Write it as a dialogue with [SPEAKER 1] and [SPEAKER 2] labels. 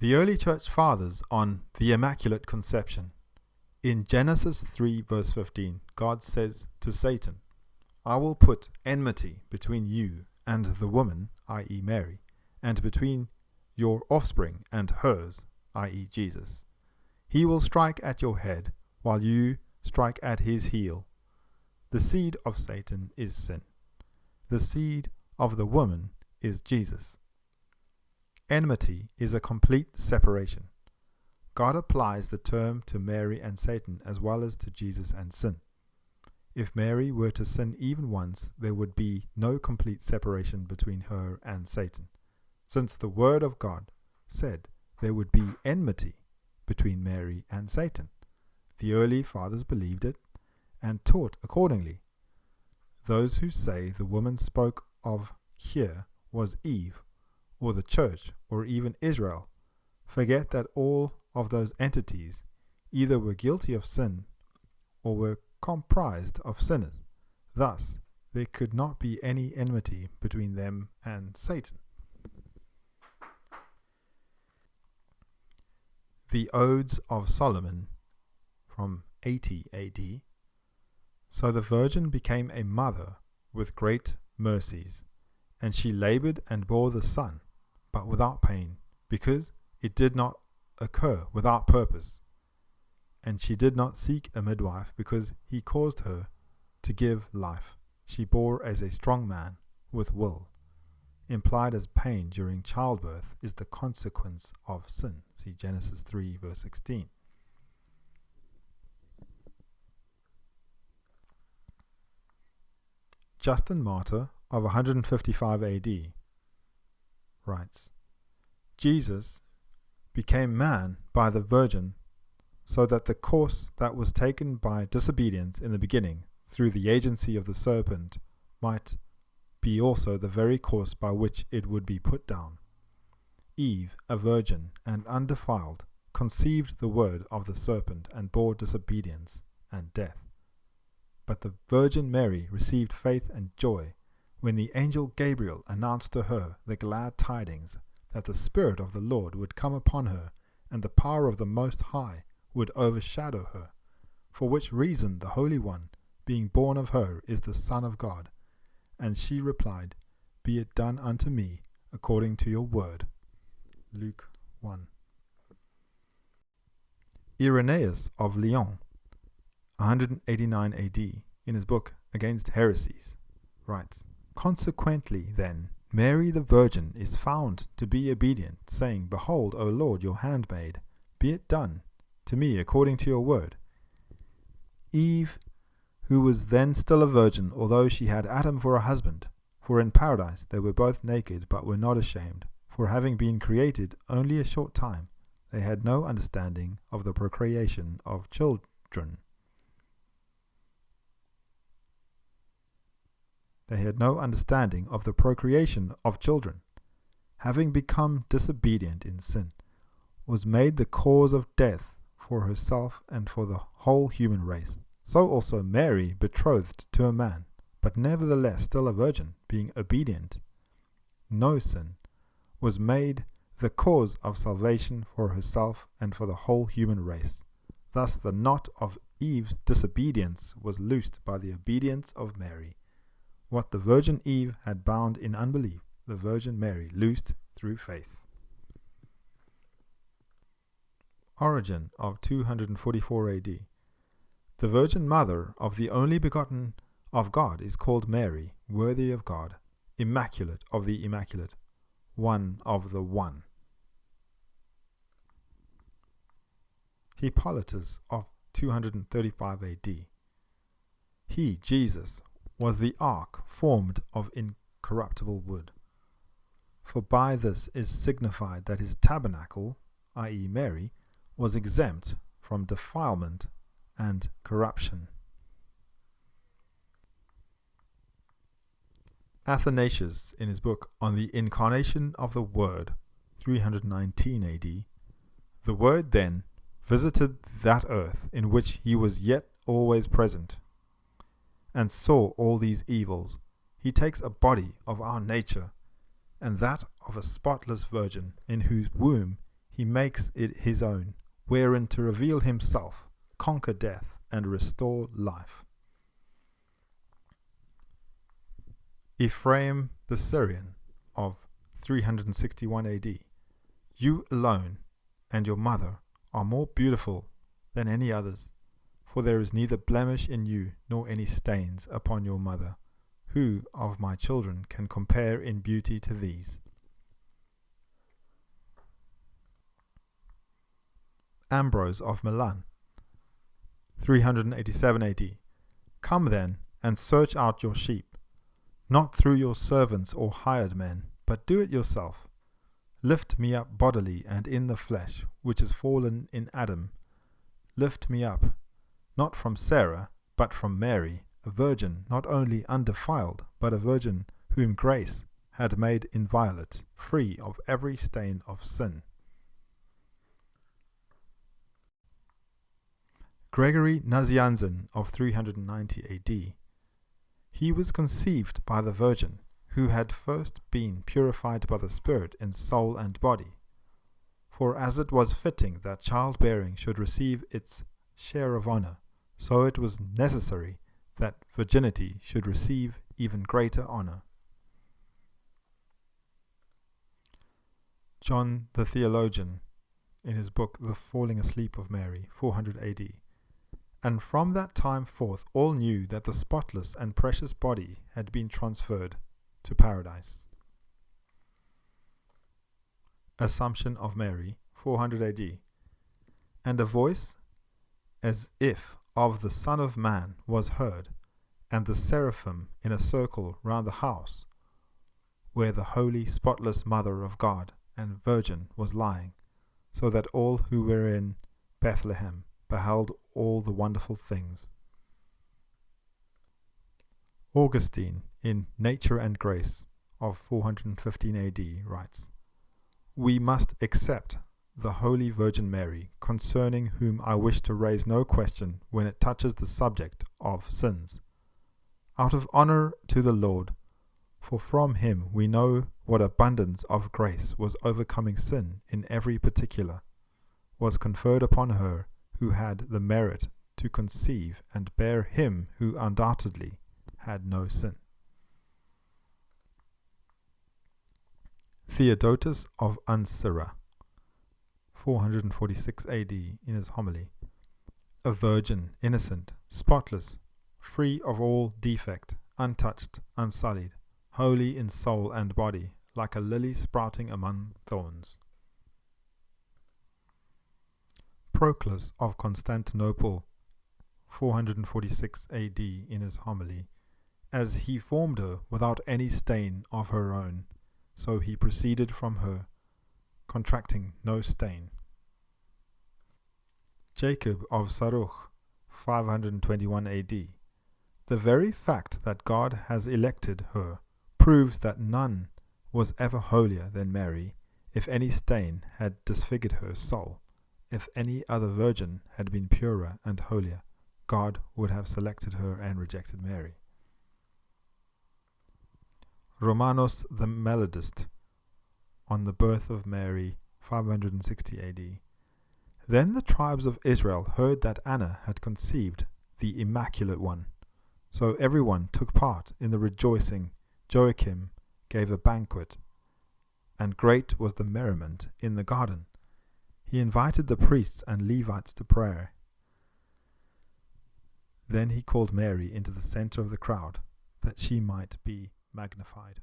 [SPEAKER 1] The early church fathers on the Immaculate Conception. In Genesis 3 verse 15, God says to Satan, I will put enmity between you and the woman, i.e. Mary, and between your offspring and hers, i.e. Jesus. He will strike at your head, while you strike at his heel. The seed of Satan is sin. The seed of the woman is Jesus. Enmity is a complete separation. God applies the term to Mary and Satan as well as to Jesus and sin. If Mary were to sin even once, there would be no complete separation between her and Satan, since the Word of God said there would be enmity between Mary and Satan. The early fathers believed it and taught accordingly. Those who say the woman spoke of here was Eve, or the church, or even Israel, forget that all of those entities either were guilty of sin or were comprised of sinners. Thus, there could not be any enmity between them and Satan. The Odes of Solomon from 80 AD. So the Virgin became a mother with great mercies, and she labored and bore the Son, but without pain, because it did not occur without purpose. And she did not seek a midwife, because he caused her to give life. She bore as a strong man with will. Implied as pain during childbirth is the consequence of sin. See Genesis 3 verse 16. Justin Martyr of 155 AD writes, Jesus became man by the Virgin, so that the course that was taken by disobedience in the beginning through the agency of the serpent might be also the very course by which it would be put down. Eve, a virgin and undefiled, conceived the word of the serpent and bore disobedience and death. But the Virgin Mary received faith and joy when the angel Gabriel announced to her the glad tidings that the Spirit of the Lord would come upon her, and the power of the Most High would overshadow her, for which reason the Holy One, being born of her, is the Son of God. And she replied, Be it done unto me according to your word. Luke 1. Irenaeus of Lyon, 189 AD, in his book Against Heresies, writes, Consequently, then, Mary the Virgin is found to be obedient, saying, Behold, O Lord, your handmaid, be it done to me according to your word. Eve, who was then still a virgin, although she had Adam for a husband, for in paradise they were both naked, but were not ashamed, for having been created only a short time, they had no understanding of the procreation of children. Having become disobedient in sin, was made the cause of death for herself and for the whole human race. So also Mary, betrothed to a man, but nevertheless still a virgin, being obedient, no sin, was made the cause of salvation for herself and for the whole human race. Thus the knot of Eve's disobedience was loosed by the obedience of Mary. What the Virgin Eve had bound in unbelief, the Virgin Mary loosed through faith. Origen of 244 AD. The Virgin Mother of the only begotten of God is called Mary, worthy of God, Immaculate of the Immaculate, one of the One. Hippolytus of 235 AD. He, Jesus, was the ark formed of incorruptible wood. For by this is signified that his tabernacle, i.e. Mary, was exempt from defilement and corruption. Athanasius, in his book on the Incarnation of the Word, 319 AD, the Word then visited that earth in which he was yet always present, and saw all these evils. He takes a body of our nature, and that of a spotless virgin, in whose womb he he makes it his own, wherein to reveal himself, conquer death, and restore life. Ephraim the Syrian of 361 AD. You alone and your mother are more beautiful than any others, for there is neither blemish in you nor any stains upon your mother. Who of my children can compare in beauty to these? Ambrose of Milan, 387 AD. Come then, and search out your sheep, not through your servants or hired men, but do it yourself. Lift me up bodily and in the flesh, which is fallen in Adam. Lift me up, not from Sarah, but from Mary, a virgin, not only undefiled, but a virgin whom grace had made inviolate, free of every stain of sin. Gregory Nazianzen of 390 AD. He was conceived by the Virgin, who had first been purified by the Spirit in soul and body. For as it was fitting that childbearing should receive its share of honor, so it was necessary that virginity should receive even greater honor. John the Theologian, in his book The Falling Asleep of Mary, 400 AD. And from that time forth all knew that the spotless and precious body had been transferred to paradise. Assumption of Mary, 400 AD. And a voice as if of the Son of Man was heard, and the seraphim in a circle round the house, where the holy spotless Mother of God and Virgin was lying, so that all who were in Bethlehem beheld all the wonderful things. Augustine, in Nature and Grace of 415 AD, writes, We must accept the Holy Virgin Mary, concerning whom I wish to raise no question when it touches the subject of sins, out of honor to the Lord, for from him we know what abundance of grace was overcoming sin in every particular, was conferred upon her who had the merit to conceive and bear him who undoubtedly had no sin. Theodotus of Ancyra, 446 AD, in his homily, a virgin, innocent, spotless, free of all defect, untouched, unsullied, holy in soul and body, like a lily sprouting among thorns. Proclus of Constantinople, 446 AD, in his homily, as he formed her without any stain of her own, so he proceeded from her, contracting no stain. Jacob of Saruch, 521 AD. The very fact that God has elected her proves that none was ever holier than Mary, if any stain had disfigured her soul. If any other virgin had been purer and holier, God would have selected her and rejected Mary. Romanos the Melodist, on the birth of Mary, 560 AD. Then the tribes of Israel heard that Anna had conceived the Immaculate One. So everyone took part in the rejoicing. Joachim gave a banquet, and great was the merriment in the garden. He invited the priests and Levites to prayer. Then he called Mary into the center of the crowd, that she might be magnified.